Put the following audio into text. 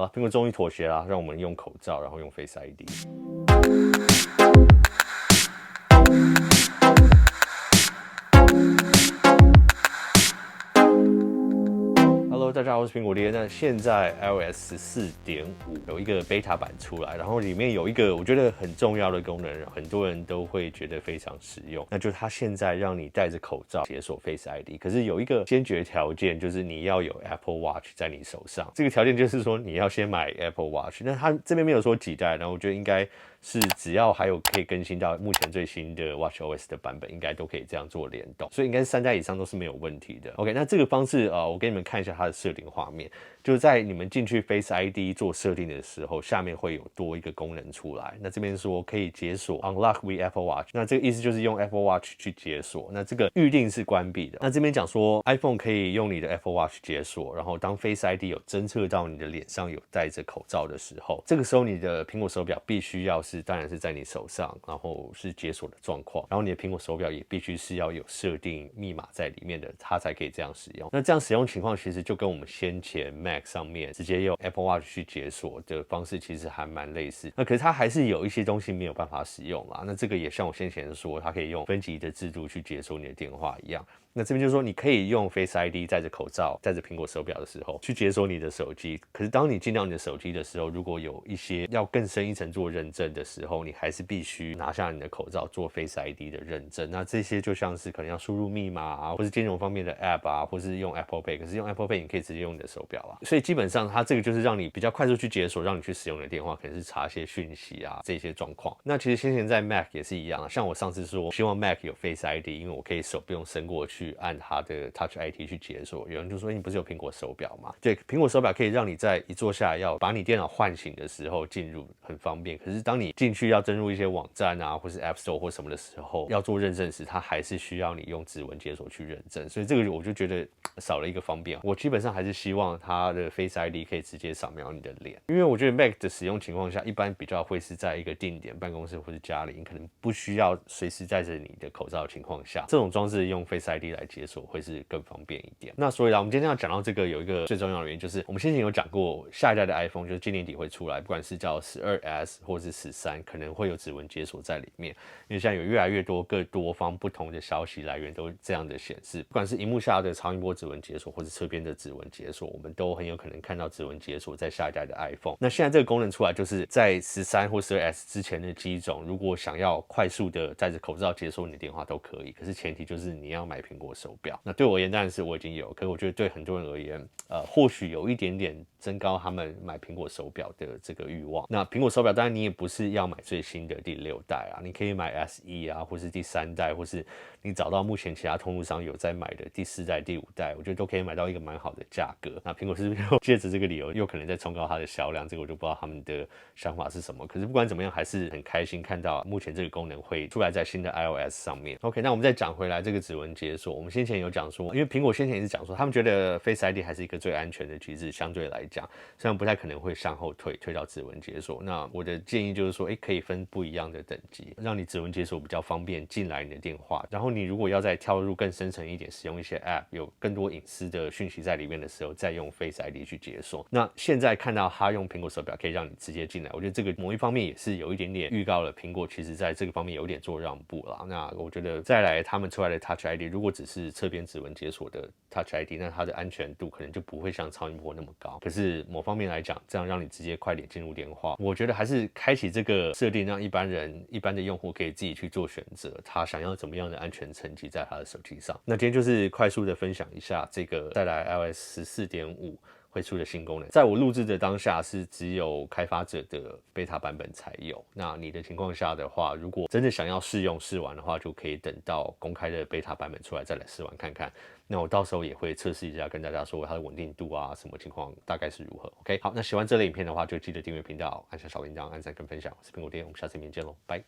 好了，苹果终于妥协啦，让我们用口罩，然后用 Face ID。Hello， 大家好，我是苹果爹。那现在 iOS 14.5有一个 beta 版出来，然后里面有一个我觉得很重要的功能，很多人都会觉得非常实用，那就是它现在让你戴着口罩解锁 Face ID。可是有一个先决条件，就是你要有 Apple Watch 在你手上。这个条件就是说你要先买 Apple Watch。那它这边没有说几代，然后我觉得应该是只要还有可以更新到目前最新的 WatchOS 的版本，应该都可以这样做联动，所以应该是3代以上都是没有问题的。OK， 那这个方式我给你们看一下它的设定画面，就是在你们进去 Face ID 做设定的时候，下面会有多一个功能出来。那这边说可以解锁 Unlock with Apple Watch， 那这个意思就是用 Apple Watch 去解锁。那这个预定是关闭的。那这边讲说 iPhone 可以用你的 Apple Watch 解锁，然后当 Face ID 有侦测到你的脸上有戴着口罩的时候，这个时候你的苹果手表必须要是当然是在你手上，然后是解锁的状况，然后你的苹果手表也必须是要有设定密码在里面的，它才可以这样使用。那这样使用情况其实就跟我们先前 Mac 上面直接用 Apple Watch 去解锁的方式其实还蛮类似。那可是它还是有一些东西没有办法使用啦。那这个也像我先前说，它可以用分级的制度去解锁你的电话一样。那这边就是说，你可以用 Face ID 戴着口罩、戴着苹果手表的时候去解锁你的手机。可是当你进到你的手机的时候，如果有一些要更深一层做认证的时候，你还是必须拿下你的口罩做 Face ID 的认证。那这些就像是可能要输入密码啊，或是金融方面的 App 啊，或是用 Apple Pay。可是用 Apple Pay 你可以直接用你的手表啊。所以基本上它这个就是让你比较快速去解锁，让你去使用你的电话，可能是查一些讯息啊这些状况。那其实先前在 Mac 也是一样，像我上次说希望 Mac 有 Face ID， 因为我可以手不用伸过去按它的Touch ID 去解锁。有人就说你不是有苹果手表吗？对，苹果手表可以让你在一坐下来要把你电脑唤醒的时候进入很方便。可是当你进去要登入一些网站啊，或是 App Store 或什么的时候，要做认证时，它还是需要你用指纹解锁去认证。所以这个我就觉得少了一个方便。我基本上还是希望它的 Face ID 可以直接扫描你的脸，因为我觉得 Mac 的使用情况下，一般比较会是在一个定点办公室或是家里，你可能不需要随时戴着你的口罩的情况下，这种装置用 Face ID 来解锁会是更方便一点。那所以我们今天要讲到这个有一个最重要的原因，就是我们先前有讲过，下一代的 iPhone 就是今年底会出来，不管是叫12S 或是13，可能会有指纹解锁在里面。因为现在有越来越多各多方不同的消息来源都这样的显示，不管是荧幕下的超音波指纹解锁，或是侧边的指纹解锁，我们都很有可能看到指纹解锁在下一代的 iPhone。那现在这个功能出来，就是在13或12S 之前的机种，如果想要快速的戴着口罩解锁你的电话都可以，可是前提就是你要买苹果手表。那对我而言当然是我已经有，可是我觉得对很多人而言，或许有一点点增高他们买苹果手表的这个欲望。那苹果手表当然你也不是要买最新的第6代啊，你可以买 SE 啊，或是第3代，或是你找到目前其他通路商有在买的第4代、第5代，我觉得都可以买到一个蛮好的价格。那苹果是不是借着这个理由又可能在冲高它的销量？这个我就不知道他们的想法是什么。可是不管怎么样，还是很开心看到目前这个功能会出来在新的 iOS 上面。OK， 那我们再讲回来这个指纹解锁，我们先前有讲说，因为苹果先前也是讲说，他们觉得 Face ID 还是一个最安全的机制，相对来讲，虽然不太可能会向后退到指纹解锁。那我的建议就是说，可以分不一样的等级，让你指纹解锁比较方便进来你的电话。然后你如果要再跳入更深层一点，使用一些 App 有更多隐私的讯息在里面的时候，再用 Face ID 去解锁。那现在看到他用苹果手表可以让你直接进来，我觉得这个某一方面也是有一点点预告了苹果其实在这个方面有点做让步啦。那我觉得再来他们出来的 Touch ID， 如果只是侧边指纹解锁的 Touch ID， 那它的安全度可能就不会像超音波那么高。可是某方面来讲，这样让你直接快点进入电话，我觉得还是开启这个设定，让一般的用户可以自己去做选择，他想要怎么样的安全层级在他的手机上。那今天就是快速的分享一下这个带来 iOS 14.5会出的新功能，在我录制的当下是只有开发者的 beta 版本才有。那你的情况下的话，如果真的想要试玩的话，就可以等到公开的 beta 版本出来再来试玩看看。那我到时候也会测试一下，跟大家说它的稳定度啊，什么情况大概是如何。OK， 好，那喜欢这类影片的话，就记得订阅频道，按下小铃铛，按赞跟分享。我是苹果爹，我们下次影片见喽，拜。